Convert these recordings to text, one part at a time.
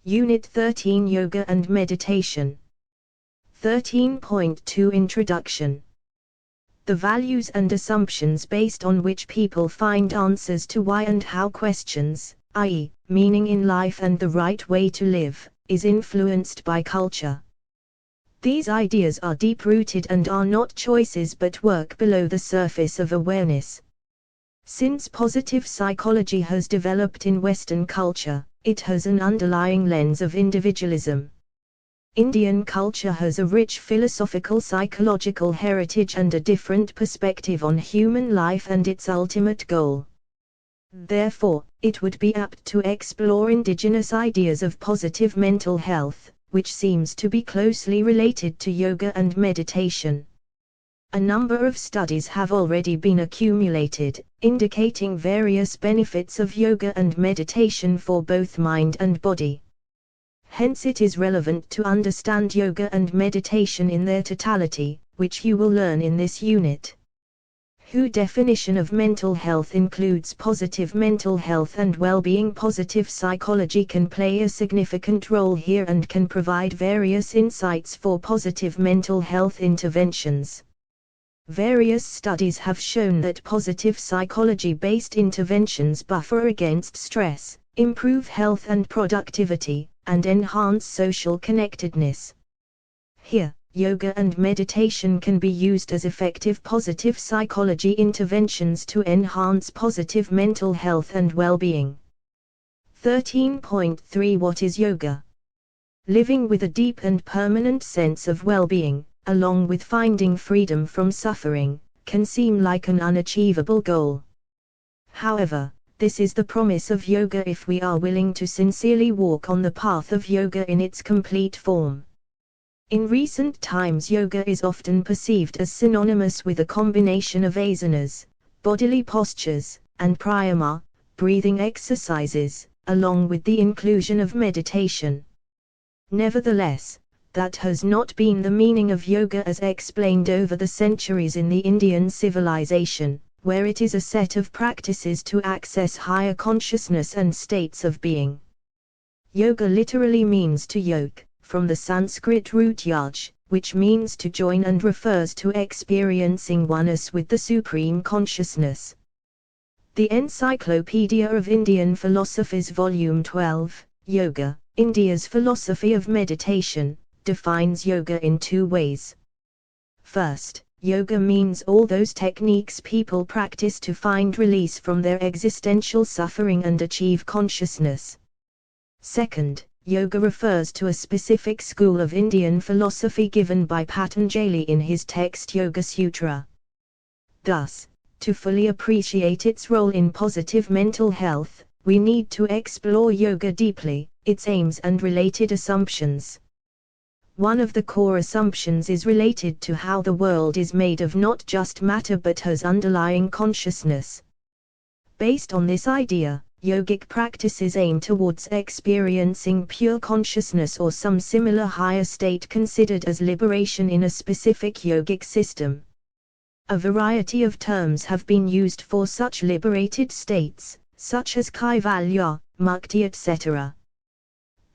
Unit 13 Yoga and Meditation. 13.2 Introduction. The values and assumptions based on which people find answers to why and how questions, i.e., meaning in life and the right way to live, is influenced by culture. These ideas are deep-rooted and are not choices but work below the surface of awareness. Since positive psychology has developed in Western culture, it has an underlying lens of individualism. Indian culture has a rich philosophical psychological heritage and a different perspective on human life and its ultimate goal. Therefore, it would be apt to explore indigenous ideas of positive mental health, which seems to be closely related to yoga and meditation. A number of studies have already been accumulated, indicating various benefits of yoga and meditation for both mind and body. Hence it is relevant to understand yoga and meditation in their totality, which you will learn in this unit. WHO definition of mental health includes positive mental health and well-being. Positive psychology can play a significant role here and can provide various insights for positive mental health interventions. Various studies have shown that positive psychology-based interventions buffer against stress, improve health and productivity, and enhance social connectedness. Here, yoga and meditation can be used as effective positive psychology interventions to enhance positive mental health and well-being. 13.3 What is yoga? Living with a deep and permanent sense of well-being, along with finding freedom from suffering, can seem like an unachievable goal. However, this is the promise of yoga if we are willing to sincerely walk on the path of yoga in its complete form. In recent times, yoga is often perceived as synonymous with a combination of asanas, bodily postures, and pranayama, breathing exercises, along with the inclusion of meditation. Nevertheless, that has not been the meaning of yoga as explained over the centuries in the Indian civilization, where it is a set of practices to access higher consciousness and states of being. Yoga literally means to yoke, from the Sanskrit root yaj, which means to join and refers to experiencing oneness with the Supreme Consciousness. The Encyclopedia of Indian Philosophies Volume 12, Yoga, India's Philosophy of Meditation, defines yoga in two ways. First, yoga means all those techniques people practice to find release from their existential suffering and achieve consciousness. Second, yoga refers to a specific school of Indian philosophy given by Patanjali in his text Yoga Sutra. Thus, to fully appreciate its role in positive mental health, we need to explore yoga deeply, its aims and related assumptions. One of the core assumptions is related to how the world is made of not just matter but has underlying consciousness. Based on this idea, yogic practices aim towards experiencing pure consciousness or some similar higher state considered as liberation in a specific yogic system. A variety of terms have been used for such liberated states, such as kaivalya, mukti, etc.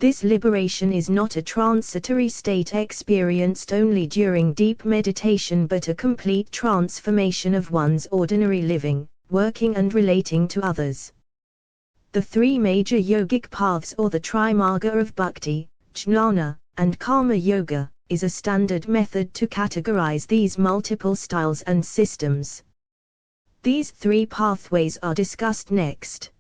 This liberation is not a transitory state experienced only during deep meditation but a complete transformation of one's ordinary living, working and relating to others. The three major yogic paths or the trimarga of bhakti, jnana, and karma yoga, is a standard method to categorize these multiple styles and systems. These three pathways are discussed next.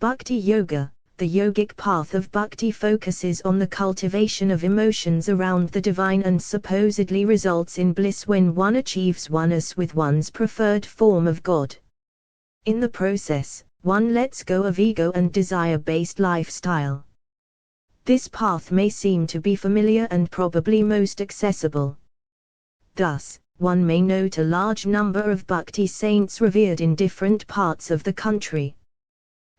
Bhakti yoga. The yogic path of bhakti focuses on the cultivation of emotions around the divine and supposedly results in bliss when one achieves oneness with one's preferred form of God. In the process, one lets go of ego and desire-based lifestyle. This path may seem to be familiar and probably most accessible. Thus, one may note a large number of bhakti saints revered in different parts of the country.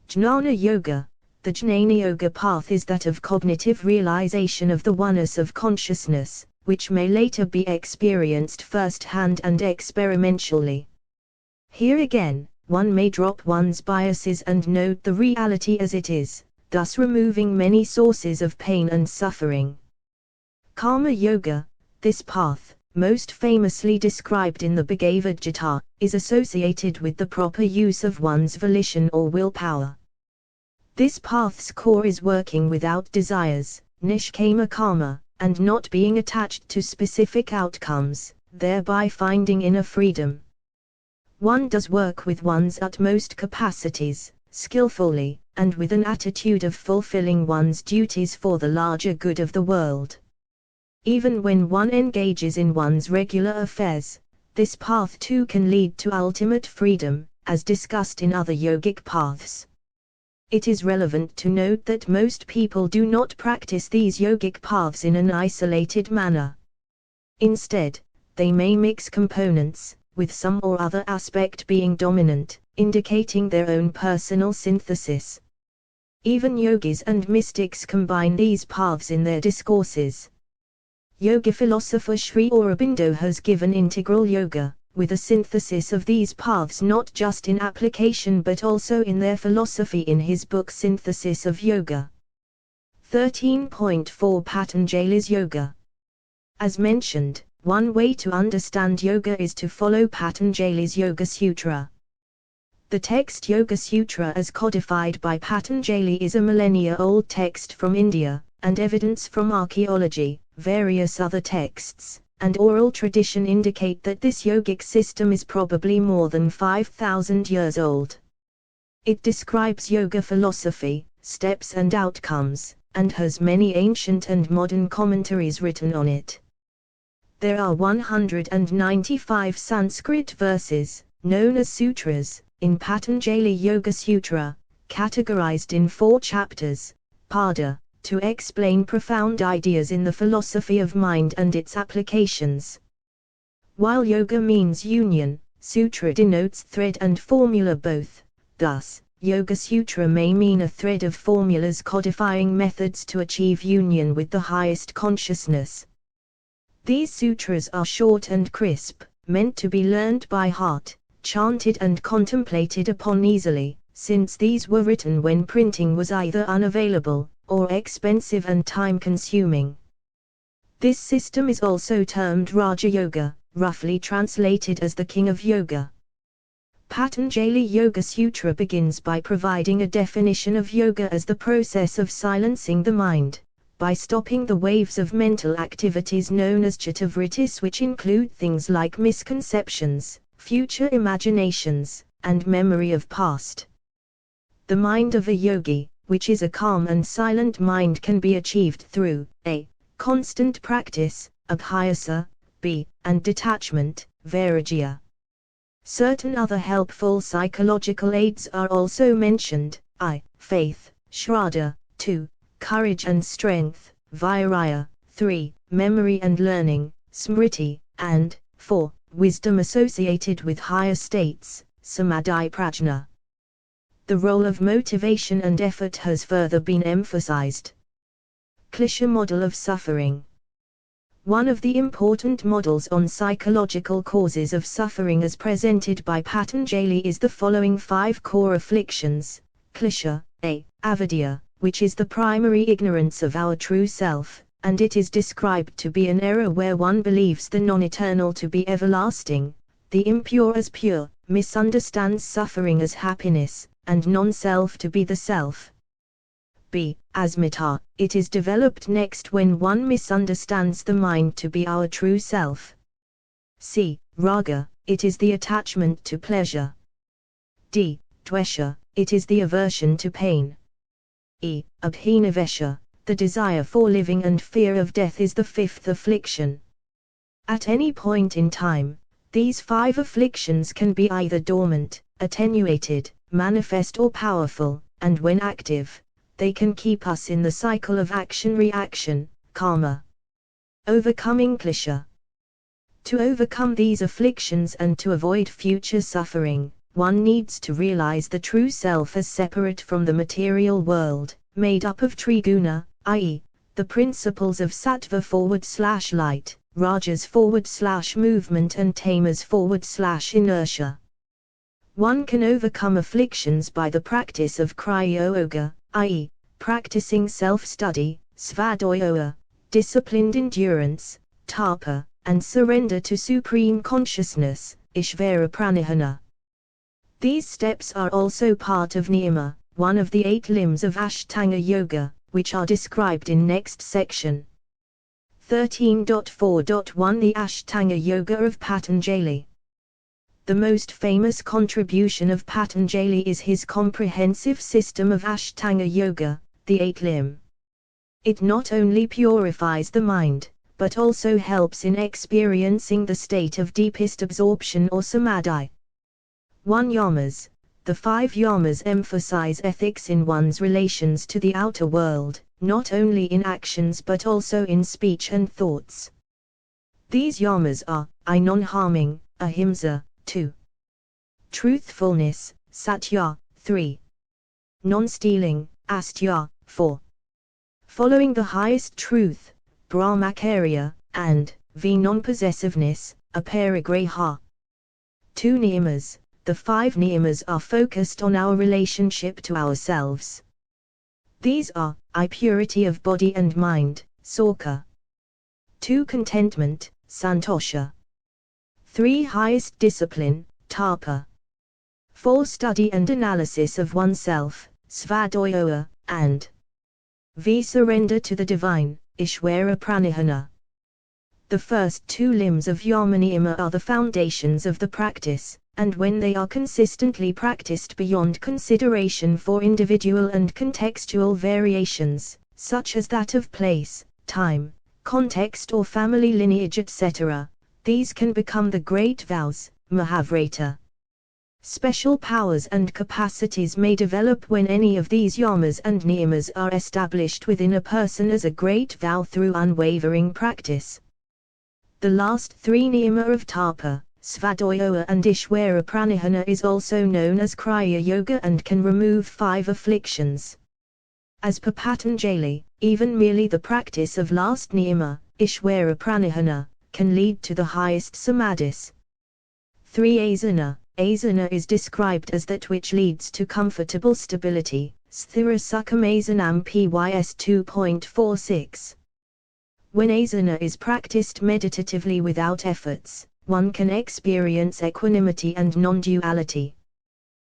Jnana yoga. The Jnana Yoga path is that of cognitive realization of the oneness of consciousness, which may later be experienced first-hand and experientially. Here again, one may drop one's biases and note the reality as it is, thus removing many sources of pain and suffering. Karma Yoga, this path, most famously described in the Bhagavad Gita, is associated with the proper use of one's volition or willpower. This path's core is working without desires, nishkama karma, and not being attached to specific outcomes, thereby finding inner freedom. One does work with one's utmost capacities, skillfully, and with an attitude of fulfilling one's duties for the larger good of the world. Even when one engages in one's regular affairs, this path too can lead to ultimate freedom, as discussed in other yogic paths. It is relevant to note that most people do not practice these yogic paths in an isolated manner. Instead, they may mix components, with some or other aspect being dominant, indicating their own personal synthesis. Even yogis and mystics combine these paths in their discourses. Yoga philosopher Sri Aurobindo has given integral yoga, with a synthesis of these paths not just in application but also in their philosophy in his book Synthesis of Yoga. 13.4 Patanjali's Yoga. As mentioned, one way to understand yoga is to follow Patanjali's Yoga Sutra. The text Yoga Sutra as codified by Patanjali is a millennia-old text from India, and evidence from archaeology, various other texts, and oral tradition indicate that this yogic system is probably more than 5,000 years old. It describes yoga philosophy, steps and outcomes, and has many ancient and modern commentaries written on it. There are 195 Sanskrit verses, known as sutras, in Patanjali Yoga Sutra, categorized in 4 chapters, Pada, to explain profound ideas in the philosophy of mind and its applications. While yoga means union, sutra denotes thread and formula both, thus, Yoga Sutra may mean a thread of formulas codifying methods to achieve union with the highest consciousness. These sutras are short and crisp, meant to be learned by heart, chanted and contemplated upon easily, since these were written when printing was either unavailable, or expensive and time-consuming. This system is also termed Raja Yoga, roughly translated as the King of Yoga. Patanjali Yoga Sutra begins by providing a definition of yoga as the process of silencing the mind, by stopping the waves of mental activities known as chittavrittis, which include things like misconceptions, future imaginations, and memory of past. The mind of a yogi, which is a calm and silent mind, can be achieved through a. Constant practice, abhyasa, b. and detachment, vairagya. Certain other helpful psychological aids are also mentioned, I. Faith, shraddha, 2. Courage and strength, virya, 3. Memory and learning, smriti, and 4. Wisdom associated with higher states, samadhi prajna. The role of motivation and effort has further been emphasized. Klesha model of suffering. One of the important models on psychological causes of suffering as presented by Patanjali is the following 5 core afflictions. Klesha, a. Avidya, which is the primary ignorance of our true self, and it is described to be an error where one believes the non-eternal to be everlasting, the impure as pure, misunderstands suffering as happiness, and non-self to be the self. B. Asmita, it is developed next when one misunderstands the mind to be our true self. C. Raga, it is the attachment to pleasure. D. Dvesha, it is the aversion to pain. E. Abhinavesha, the desire for living and fear of death is the 5th affliction. At any point in time, these 5 afflictions can be either dormant, attenuated, manifest or powerful, and when active, they can keep us in the cycle of action-reaction, karma. Overcoming klesha. To overcome these afflictions and to avoid future suffering, one needs to realize the true self as separate from the material world, made up of triguna, i.e., the principles of sattva /light, rajas /movement and tamas /inertia. One can overcome afflictions by the practice of kriya yoga, i.e., practicing self-study, svadhyaya, disciplined endurance, tapa, and surrender to supreme consciousness, ishvara pranihana. These steps are also part of niyama, one of the 8 limbs of Ashtanga Yoga, which are described in next section. 13.4.1 The Ashtanga Yoga of Patanjali. The most famous contribution of Patanjali is his comprehensive system of Ashtanga Yoga, the 8-limb. It not only purifies the mind, but also helps in experiencing the state of deepest absorption or samadhi. 1. Yamas. The 5 yamas emphasize ethics in one's relations to the outer world, not only in actions but also in speech and thoughts. These yamas are, I non-harming, ahimsa, 2. Truthfulness, satya, 3. Non-stealing, astya, 4. Following the highest truth, brahmacharya, and non-possessiveness, aparigraha. 2 niyamas. The 5 niyamas are focused on our relationship to ourselves. These are, I purity of body and mind, sauka. 2 contentment, santosha. 3 highest discipline, tapa. 4 study and analysis of oneself, svadhyaya, and surrender to the divine, ishvara pranihana. The first 2 limbs of yamaniyama are the foundations of the practice, and when they are consistently practiced beyond consideration for individual and contextual variations, such as that of place, time, context or family lineage etc., these can become the great vows, mahavrata. Special powers and capacities may develop when any of these yamas and niyamas are established within a person as a great vow through unwavering practice. The last 3 niyama of tapa, svadhyaya and ishvara pranihana is also known as kriya yoga and can remove 5 afflictions. As per Patanjali, even merely the practice of last niyama, ishvara pranihana, can lead to the highest samadhis. 3 asana. Asana is described as that which leads to comfortable stability, sthira sukham asanam pys 2.46. When asana is practiced meditatively without efforts, one can experience equanimity and non-duality.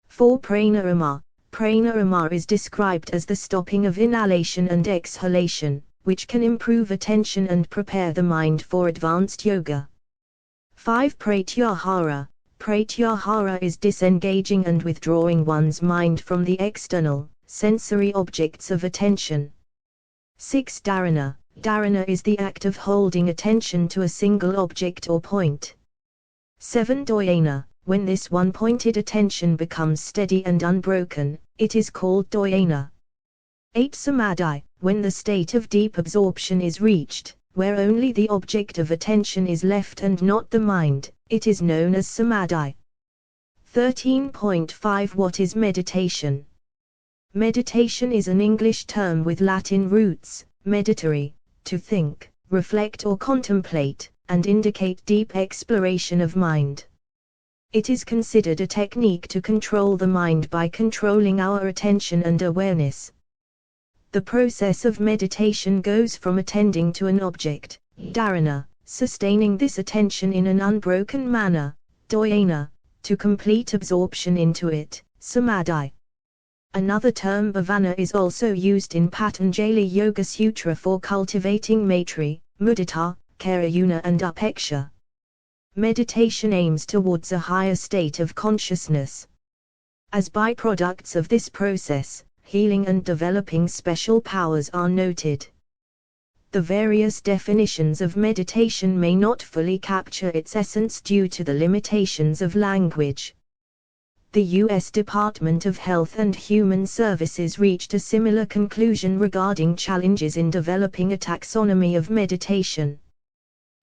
4 pranayama. Pranayama is described as the stopping of inhalation and exhalation, which can improve attention and prepare the mind for advanced yoga. 5 pratyahara. Pratyahara is disengaging and withdrawing one's mind from the external, sensory objects of attention. 6 dharana. Dharana is the act of holding attention to a single object or point. 7 dhyana. When this one-pointed attention becomes steady and unbroken, it is called dhyana. 8 samadhi. When the state of deep absorption is reached, where only the object of attention is left and not the mind, it is known as samadhi. 13.5 What is meditation? Meditation is an English term with Latin roots, meditare, to think, reflect or contemplate, and indicate deep exploration of mind. It is considered a technique to control the mind by controlling our attention and awareness. The process of meditation goes from attending to an object, dharana, sustaining this attention in an unbroken manner, dhyana, to complete absorption into it, samadhi. Another term bhavana is also used in Patanjali Yoga Sutra for cultivating maitri, mudita, karuna and upeksha. Meditation aims towards a higher state of consciousness. As byproducts of this process, healing and developing special powers are noted. The various definitions of meditation may not fully capture its essence due to the limitations of language. The U.S. Department of Health and Human Services reached a similar conclusion regarding challenges in developing a taxonomy of meditation.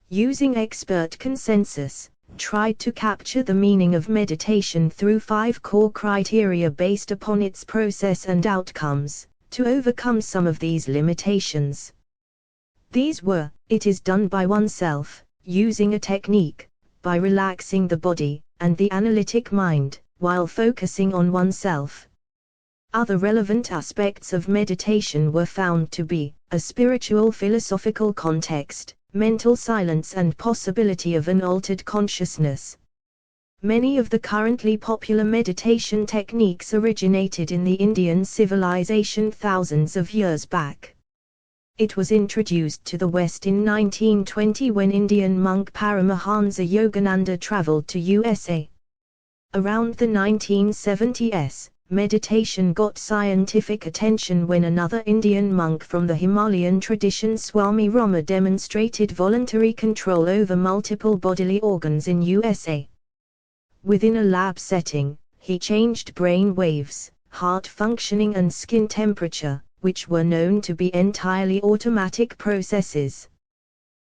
Using expert consensus, tried to capture the meaning of meditation through 5 core criteria based upon its process and outcomes, to overcome some of these limitations. These were, it is done by oneself, using a technique, by relaxing the body, and the analytic mind, while focusing on oneself. Other relevant aspects of meditation were found to be a spiritual philosophical context, mental silence and possibility of an altered consciousness. Many of the currently popular meditation techniques originated in the Indian civilization thousands of years back. It was introduced to the West in 1920 when Indian monk Paramahansa Yogananda traveled to USA. Around the 1970s, meditation got scientific attention when another Indian monk from the Himalayan tradition Swami Rama demonstrated voluntary control over multiple bodily organs in USA. Within a lab setting, he changed brain waves, heart functioning and skin temperature, which were known to be entirely automatic processes.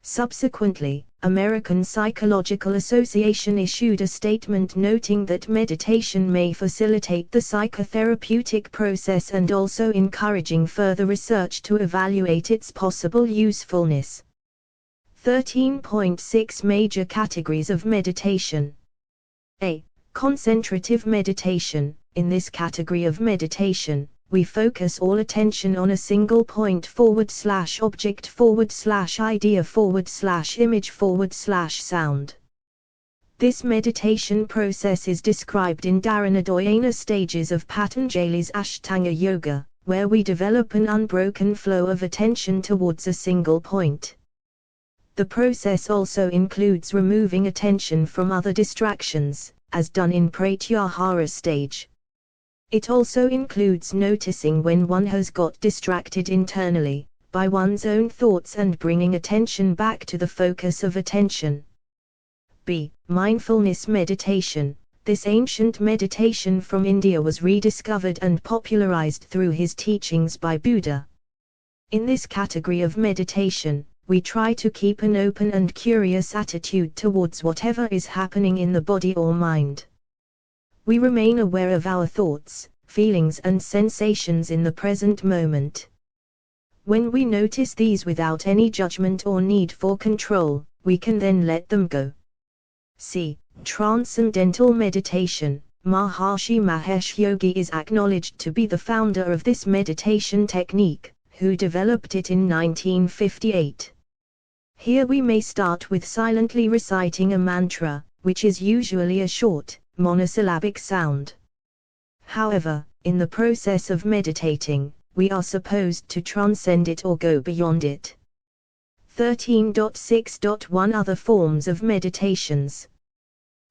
Subsequently, American Psychological Association issued a statement noting that meditation may facilitate the psychotherapeutic process and also encouraging further research to evaluate its possible usefulness. 13.6 Major categories of meditation. A. Concentrative meditation. In this category of meditation, we focus all attention on a single point /object /idea /image /sound. This meditation process is described in Dharana Dhyana stages of Patanjali's Ashtanga Yoga, where we develop an unbroken flow of attention towards a single point. The process also includes removing attention from other distractions, as done in Pratyahara stage. It also includes noticing when one has got distracted internally, by one's own thoughts and bringing attention back to the focus of attention. B. Mindfulness meditation. This ancient meditation from India was rediscovered and popularized through his teachings by Buddha. In this category of meditation, we try to keep an open and curious attitude towards whatever is happening in the body or mind. We remain aware of our thoughts, feelings and sensations in the present moment. When we notice these without any judgment or need for control, we can then let them go. C. Transcendental meditation. Maharishi Mahesh Yogi is acknowledged to be the founder of this meditation technique, who developed it in 1958. Here we may start with silently reciting a mantra, which is usually a short, monosyllabic sound. However, in the process of meditating, we are supposed to transcend it or go beyond it. 13.6.1 Other forms of meditations.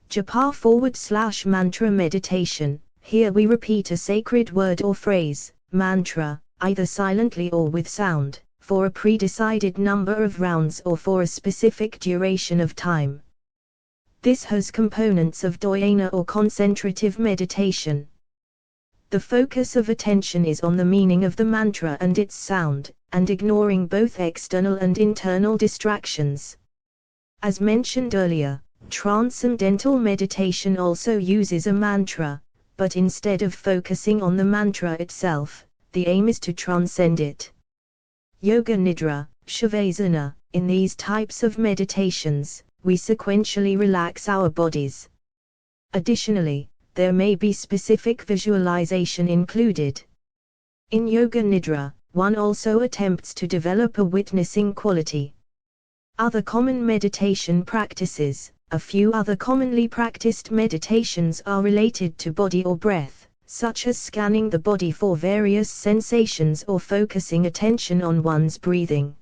Japa /mantra meditation. Here we repeat a sacred word or phrase, mantra, either silently or with sound, for a pre-decided number of rounds or for a specific duration of time. This has components of dhyana or concentrative meditation. The focus of attention is on the meaning of the mantra and its sound, and ignoring both external and internal distractions. As mentioned earlier, transcendental meditation also uses a mantra, but instead of focusing on the mantra itself, the aim is to transcend it. Yoga Nidra, Shavasana. In these types of meditations, we sequentially relax our bodies. Additionally, there may be specific visualization included. In Yoga Nidra, one also attempts to develop a witnessing quality. Other common meditation practices. A few other commonly practiced meditations are related to body or breath, such as scanning the body for various sensations or focusing attention on one's breathing.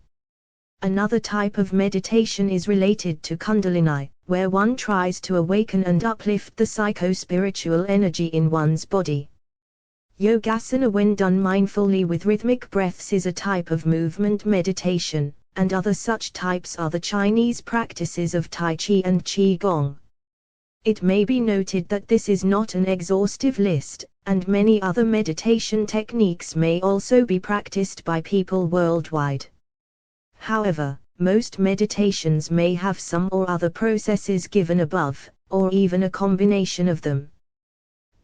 Another type of meditation is related to Kundalini, where one tries to awaken and uplift the psycho-spiritual energy in one's body. Yogasana, when done mindfully with rhythmic breaths, is a type of movement meditation, and other such types are the Chinese practices of Tai Chi and Qigong. It may be noted that this is not an exhaustive list, and many other meditation techniques may also be practiced by people worldwide. However, most meditations may have some or other processes given above, or even a combination of them.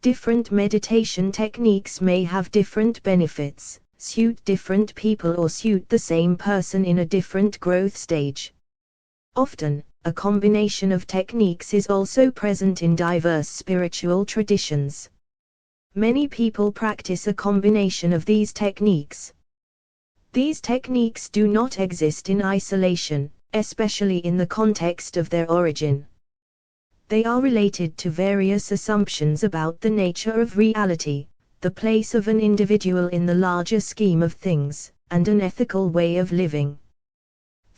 Different meditation techniques may have different benefits, suit different people or suit the same person in a different growth stage. Often, a combination of techniques is also present in diverse spiritual traditions. Many people practice a combination of these techniques. These techniques do not exist in isolation, especially in the context of their origin. They are related to various assumptions about the nature of reality, the place of an individual in the larger scheme of things, and an ethical way of living.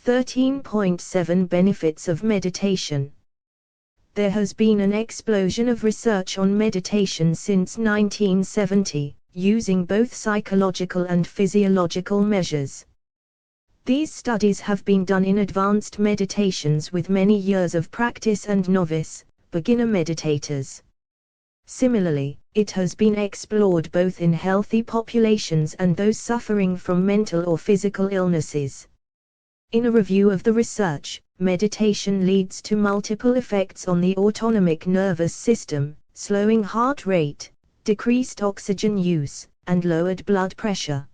13.7 Benefits of meditation. There has been an explosion of research on meditation since 1970, using both psychological and physiological measures. These studies have been done in advanced meditations with many years of practice and novice, beginner meditators. Similarly, it has been explored both in healthy populations and those suffering from mental or physical illnesses. In a review of the research, meditation leads to multiple effects on the autonomic nervous system, slowing heart rate, decreased oxygen use, and lowered blood pressure.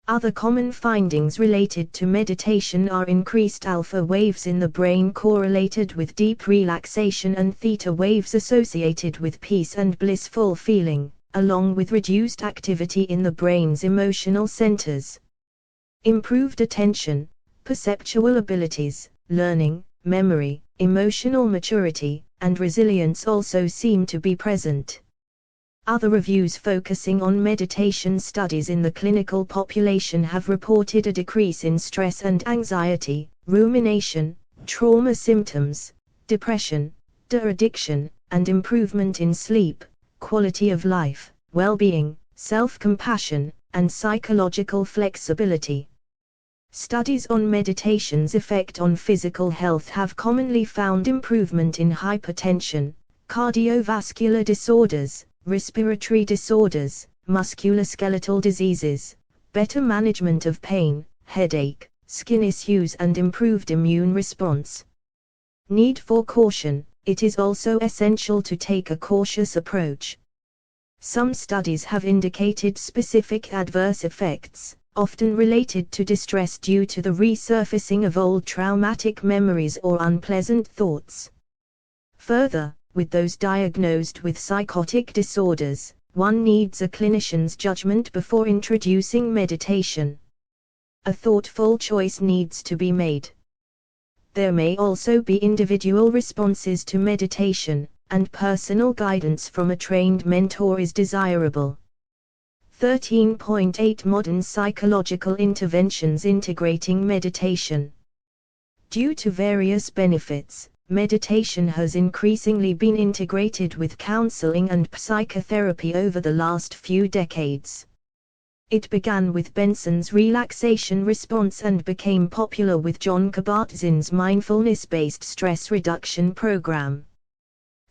Other common findings related to meditation are increased alpha waves in the brain correlated with deep relaxation and theta waves associated with peace and blissful feeling, along with reduced activity in the brain's emotional centers. Improved attention, perceptual abilities, learning, memory, emotional maturity, and resilience also seem to be present. Other reviews focusing on meditation studies in the clinical population have reported a decrease in stress and anxiety, rumination, trauma symptoms, depression, addiction, and improvement in sleep, quality of life, well-being, self-compassion, and psychological flexibility. Studies on meditation's effect on physical health have commonly found improvement in hypertension, cardiovascular disorders, respiratory disorders, musculoskeletal diseases, better management of pain, headache, skin issues, and improved immune response. Need for caution. It is also essential to take a cautious approach. Some studies have indicated specific adverse effects, often related to distress due to the resurfacing of old traumatic memories or unpleasant thoughts. Further, with those diagnosed with psychotic disorders, one needs a clinician's judgment before introducing meditation. A thoughtful choice needs to be made. There may also be individual responses to meditation, and personal guidance from a trained mentor is desirable. 13.8 Modern psychological interventions integrating meditation. Due to various benefits, meditation has increasingly been integrated with counseling and psychotherapy over the last few decades. It began with Benson's relaxation response and became popular with John Kabat-Zinn's mindfulness-based stress reduction program.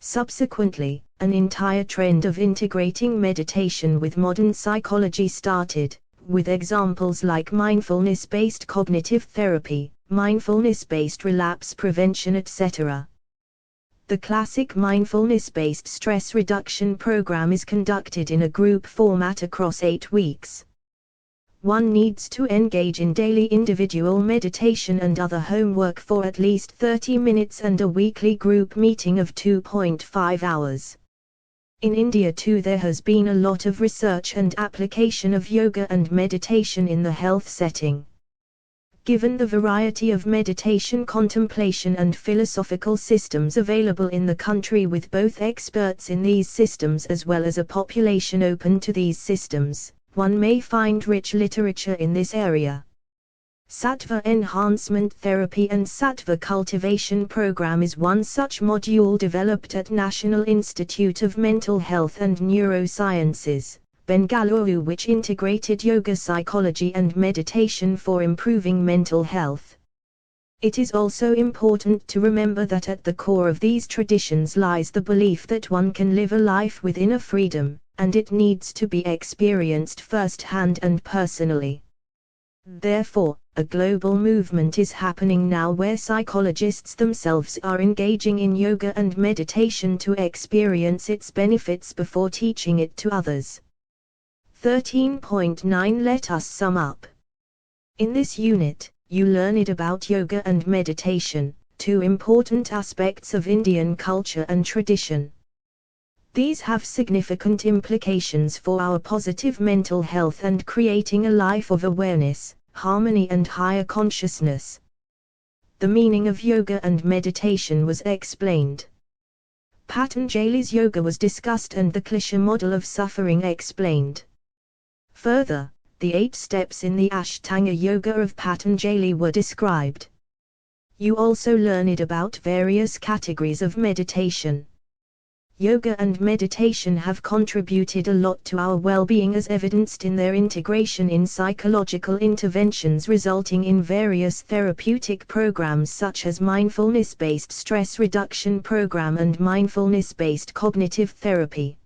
Subsequently, an entire trend of integrating meditation with modern psychology started, with examples like mindfulness-based cognitive therapy, mindfulness-based relapse prevention, etc. The classic mindfulness-based stress reduction program is conducted in a group format across 8 weeks. One needs to engage in daily individual meditation and other homework for at least 30 minutes and a weekly group meeting of 2.5 hours. In India too, there has been a lot of research and application of yoga and meditation in the health setting. Given the variety of meditation, contemplation and philosophical systems available in the country, with both experts in these systems as well as a population open to these systems, one may find rich literature in this area. Sattva Enhancement Therapy and Sattva Cultivation Program is one such module developed at National Institute of Mental Health and Neurosciences, Bengaluru, which integrated yoga, psychology and meditation for improving mental health. It is also important to remember that at the core of these traditions lies the belief that one can live a life with inner freedom, and it needs to be experienced firsthand and personally. Therefore, a global movement is happening now where psychologists themselves are engaging in yoga and meditation to experience its benefits before teaching it to others. 13.9 Let us sum up. In this unit, you learned about yoga and meditation, two important aspects of Indian culture and tradition. These have significant implications for our positive mental health and creating a life of awareness, harmony and higher consciousness. The meaning of yoga and meditation was explained. Patanjali's yoga was discussed and the klesha model of suffering explained. Further, the 8 steps in the Ashtanga Yoga of Patanjali were described. You also learned about various categories of meditation. Yoga and meditation have contributed a lot to our well-being as evidenced in their integration in psychological interventions resulting in various therapeutic programs such as mindfulness-based stress reduction program and mindfulness-based cognitive therapy.